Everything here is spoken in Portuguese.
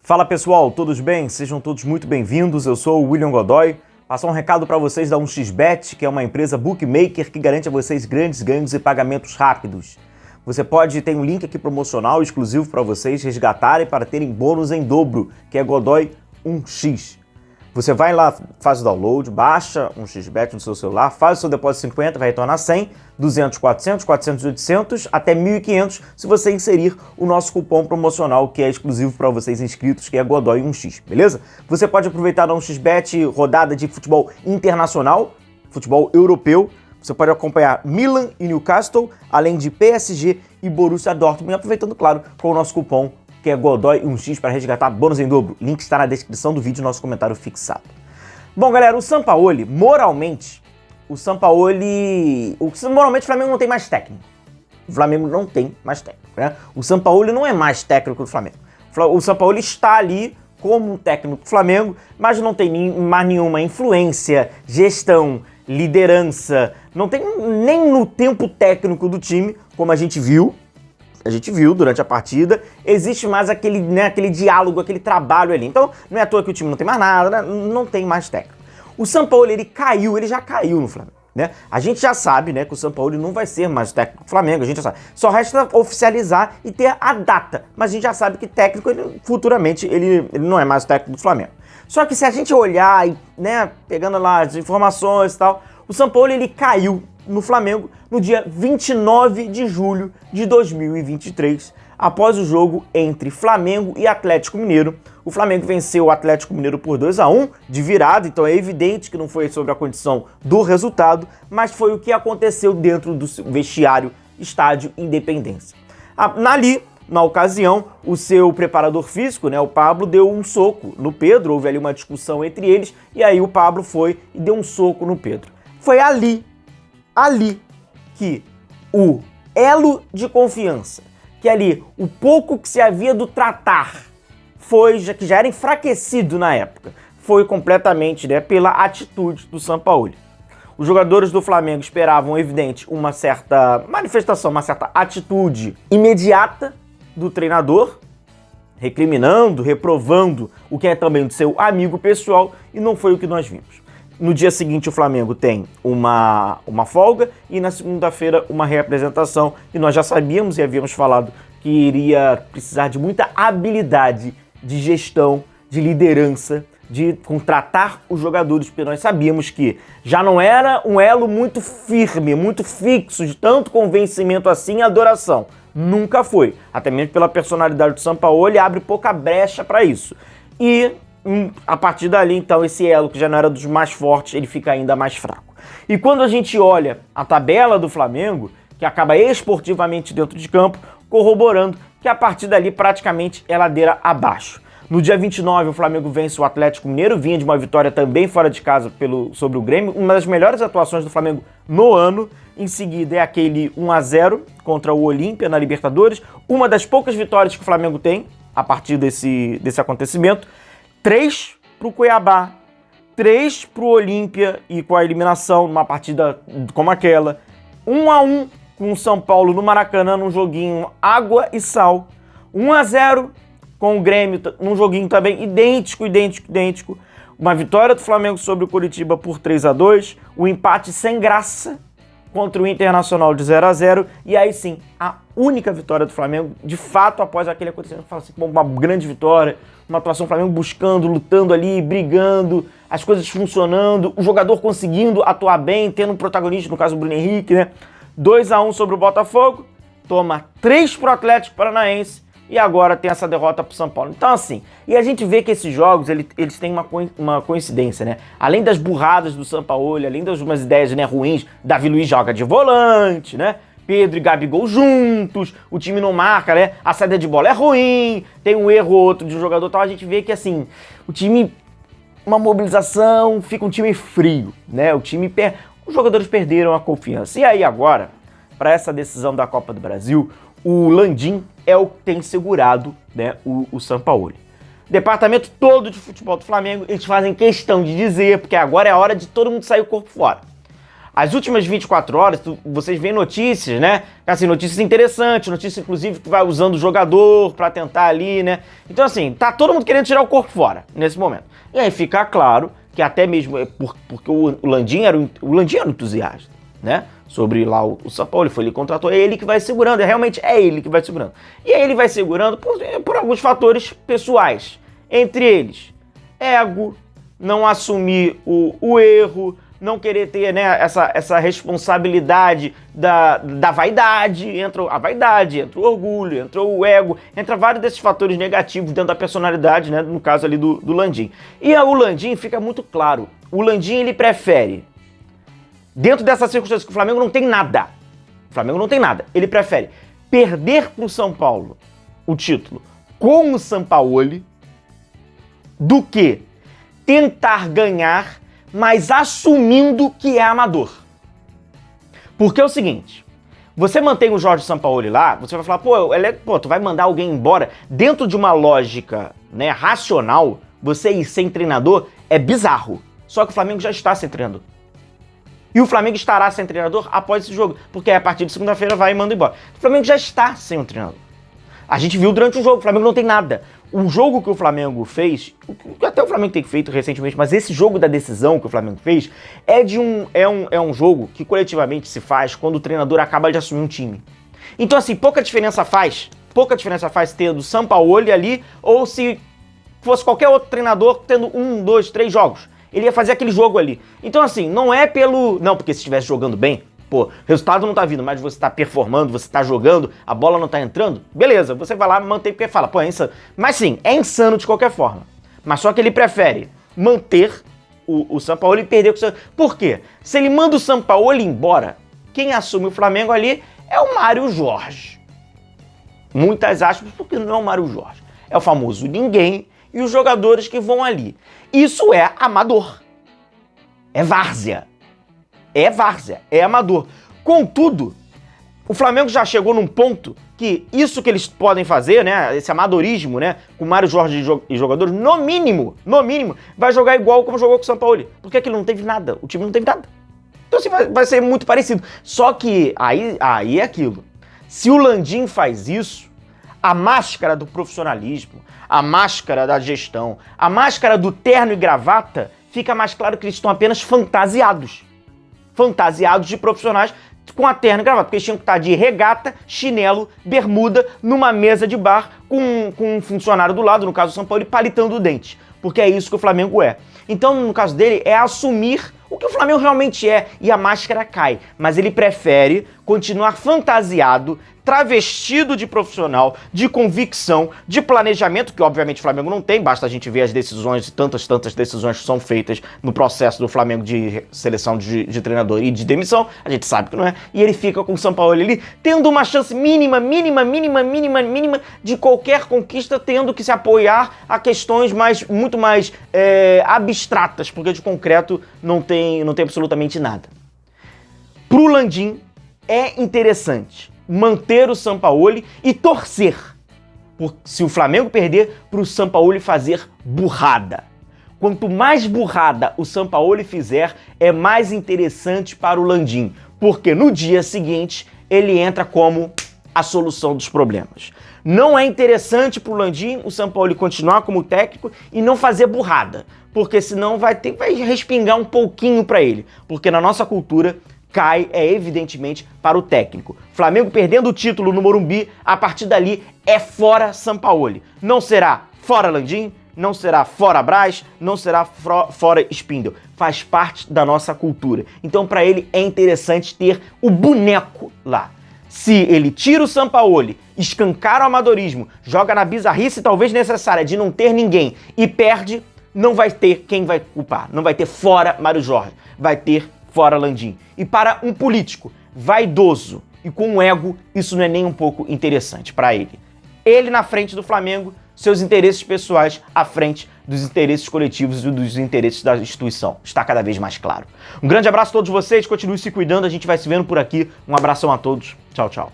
Fala pessoal, todos bem? Sejam todos muito bem-vindos, eu sou o William Godoy. Passar um recado para vocês da 1xBet, que é uma empresa bookmaker que garante a vocês grandes ganhos e pagamentos rápidos. Você tem um link aqui promocional exclusivo para vocês resgatarem para terem bônus em dobro, que é Godoy 1x. Você vai lá, faz o download, baixa 1xBet no seu celular, faz o seu depósito de 50, vai retornar 100, 200, 400, 400, 800, até 1.500 se você inserir o nosso cupom promocional que é exclusivo para vocês inscritos, que é Godoy 1x, beleza? Você pode aproveitar na 1xBet rodada de futebol internacional, futebol europeu. Você pode acompanhar Milan e Newcastle, além de PSG e Borussia Dortmund, aproveitando, claro, com o nosso cupom que é Godoy 1x para resgatar bônus em dobro. Link está na descrição do vídeo, nosso comentário fixado. Bom, galera, o Sampaoli, moralmente, o Flamengo não tem mais técnico. O Flamengo não tem mais técnico, né? O Sampaoli não é mais técnico do Flamengo. O Sampaoli está ali como um técnico do Flamengo, mas não tem mais nenhuma influência, gestão, liderança, não tem nem no tempo técnico do time, como a gente viu durante a partida, existe mais aquele diálogo, aquele trabalho ali. Então, não é à toa que o time não tem mais nada, né? Não tem mais técnico. O Sampaoli, ele já caiu no Flamengo, né? A gente já sabe, né, que o Sampaoli não vai ser mais técnico do Flamengo, a gente já sabe. Só resta oficializar e ter a data, mas a gente já sabe que técnico, futuramente, ele não é mais técnico do Flamengo. Só que se a gente olhar, né, pegando lá as informações e tal, o Sampaoli, ele caiu no Flamengo no dia 29 de julho de 2023, após o jogo entre Flamengo e Atlético Mineiro. O Flamengo venceu o Atlético Mineiro por 2-1 de virada, então é evidente que não foi sobre a condição do resultado, mas foi o que aconteceu dentro do vestiário Estádio Independência. Na ocasião, o seu preparador físico, né, o Pablo, deu um soco no Pedro, houve ali uma discussão entre eles, e aí o Pablo foi e deu um soco no Pedro. Foi ali que o elo de confiança, que ali o pouco que se havia do tratar, que já era enfraquecido na época, foi completamente, né, pela atitude do Sampaoli. Os jogadores do Flamengo esperavam, evidente, uma certa manifestação, uma certa atitude imediata do treinador, recriminando, reprovando o que é também do seu amigo pessoal, e não foi o que nós vimos. No dia seguinte, o Flamengo tem uma folga e na segunda-feira uma reapresentação. E nós já sabíamos e havíamos falado que iria precisar de muita habilidade de gestão, de liderança, de contratar os jogadores, porque nós sabíamos que já não era um elo muito firme, muito fixo, de tanto convencimento assim e adoração. Nunca foi. Até mesmo pela personalidade do Sampaoli, abre pouca brecha para isso. E a partir dali, então, esse elo, que já não era dos mais fortes, ele fica ainda mais fraco. E quando a gente olha a tabela do Flamengo, que acaba esportivamente dentro de campo, corroborando que a partir dali praticamente é ladeira abaixo. No dia 29, o Flamengo vence o Atlético Mineiro, vinha de uma vitória também fora de casa sobre o Grêmio, uma das melhores atuações do Flamengo no ano. Em seguida é aquele 1-0 contra o Olímpia na Libertadores, uma das poucas vitórias que o Flamengo tem a partir desse acontecimento. 3 para o Cuiabá, 3 para o Olímpia e com a eliminação numa partida como aquela, 1-1 com o São Paulo no Maracanã num joguinho água e sal, 1-0 com o Grêmio num joguinho também idêntico, uma vitória do Flamengo sobre o Coritiba por 3-2, o empate sem graça contra o Internacional de 0-0, e aí sim, a única vitória do Flamengo, de fato, após aquele acontecimento, fala assim, uma grande vitória, uma atuação do Flamengo buscando, lutando ali, brigando, as coisas funcionando, o jogador conseguindo atuar bem, tendo um protagonista, no caso o Bruno Henrique, né? 2-1 sobre o Botafogo, toma 3 pro Atlético Paranaense, e agora tem essa derrota pro São Paulo. Então assim, e a gente vê que esses jogos, eles têm uma coincidência, né? Além das burradas do Sampaoli, além das umas ideias, né, ruins, Davi Luiz joga de volante, né? Pedro e Gabigol juntos, o time não marca, né? A saída de bola é ruim, tem um erro ou outro de um jogador tal, a gente vê que assim, o time, uma mobilização, fica um time frio, né? Os jogadores perderam a confiança. E aí agora, para essa decisão da Copa do Brasil, o Landim é o que tem segurado, né, o Sampaoli. Departamento todo de futebol do Flamengo, eles fazem questão de dizer, porque agora é a hora de todo mundo sair o corpo fora. As últimas 24 horas, vocês veem notícias, né? Assim, notícias interessantes, notícias inclusive que vai usando o jogador pra tentar ali, né? Então assim, tá todo mundo querendo tirar o corpo fora nesse momento. E aí fica claro que até mesmo porque o Landim era um entusiasta, né? Sobre lá o São Paulo, ele foi ali, contratou, é ele que vai segurando, realmente é ele que vai segurando. E aí ele vai segurando por alguns fatores pessoais, entre eles, ego, não assumir o erro, não querer ter, né, essa responsabilidade da vaidade, entra a vaidade, entra o orgulho, entra o ego, entra vários desses fatores negativos dentro da personalidade, né, no caso ali do Landim. E o Landim fica muito claro, o Landim ele prefere, dentro dessas circunstâncias que o Flamengo não tem nada, ele prefere perder pro São Paulo o título com o Sampaoli do que tentar ganhar, mas assumindo que é amador. Porque é o seguinte, você mantém o Jorge Sampaoli lá, você vai falar, tu vai mandar alguém embora, dentro de uma lógica, né, racional, você ir sem treinador é bizarro. Só que o Flamengo já está sem treinador. E o Flamengo estará sem treinador após esse jogo, porque a partir de segunda-feira vai e manda embora. O Flamengo já está sem um treinador. A gente viu durante o jogo, o Flamengo não tem nada. O jogo que o Flamengo fez, que até o Flamengo tem feito recentemente, mas esse jogo da decisão que o Flamengo fez é um jogo que coletivamente se faz quando o treinador acaba de assumir um time. Então assim, pouca diferença faz tendo o Sampaoli ali, ou se fosse qualquer outro treinador tendo 1, 2, 3 jogos. Ele ia fazer aquele jogo ali. Então assim, não é pelo... Não, porque se estivesse jogando bem, pô, resultado não tá vindo, mas você tá performando, você tá jogando, a bola não tá entrando, beleza, você vai lá, mantém, porque fala, pô, é insano. Mas sim, é insano de qualquer forma. Mas só que ele prefere manter o Sampaoli e perder com o Sampaoli. Por quê? Se ele manda o Sampaoli embora, quem assume o Flamengo ali é o Mário Jorge. Muitas aspas, porque não é o Mário Jorge. É o famoso ninguém e os jogadores que vão ali. Isso é amador. É várzea. É amador. Contudo, o Flamengo já chegou num ponto que isso que eles podem fazer, né, esse amadorismo, né, com Mário Jorge e jogadores, no mínimo, vai jogar igual como jogou com o Sampaoli. Porque aquilo não teve nada, o time não teve nada. Então assim, vai ser muito parecido. Só que aí é aquilo. Se o Landim faz isso, a máscara do profissionalismo, a máscara da gestão, a máscara do terno e gravata, fica mais claro que eles estão apenas fantasiados de profissionais com a terno e gravata, porque eles tinham que estar de regata, chinelo, bermuda, numa mesa de bar com um funcionário do lado, no caso do São Paulo, palitando o dente, porque é isso que o Flamengo é. Então, no caso dele, é assumir o que o Flamengo realmente é, e a máscara cai, mas ele prefere continuar fantasiado, travestido de profissional, de convicção, de planejamento, que obviamente o Flamengo não tem, basta a gente ver as decisões, tantas decisões que são feitas no processo do Flamengo de seleção de treinador e de demissão, a gente sabe que não é, e ele fica com o Sampaoli ali, tendo uma chance mínima de qualquer conquista, tendo que se apoiar a questões muito mais abstratas, porque de concreto não tem absolutamente nada. Pro Landim é interessante manter o Sampaoli e torcer, se o Flamengo perder, para o Sampaoli fazer burrada. Quanto mais burrada o Sampaoli fizer, é mais interessante para o Landim, porque no dia seguinte ele entra como a solução dos problemas. Não é interessante para o Landim o Sampaoli continuar como técnico e não fazer burrada, porque senão vai respingar um pouquinho para ele, porque na nossa cultura cai, evidentemente, para o técnico. Flamengo perdendo o título no Morumbi, a partir dali é fora Sampaoli. Não será fora Landim, não será fora Braz, não será fora Spindle. Faz parte da nossa cultura. Então, para ele, é interessante ter o boneco lá. Se ele tira o Sampaoli, escancara o amadorismo, joga na bizarrice talvez necessária de não ter ninguém e perde, não vai ter quem vai culpar. Não vai ter fora Mário Jorge. Vai ter fora Landim. E para um político vaidoso e com um ego, isso não é nem um pouco interessante para ele. Ele na frente do Flamengo, seus interesses pessoais à frente dos interesses coletivos e dos interesses da instituição. Está cada vez mais claro. Um grande abraço a todos vocês, continue se cuidando, a gente vai se vendo por aqui. Um abração a todos. Tchau, tchau.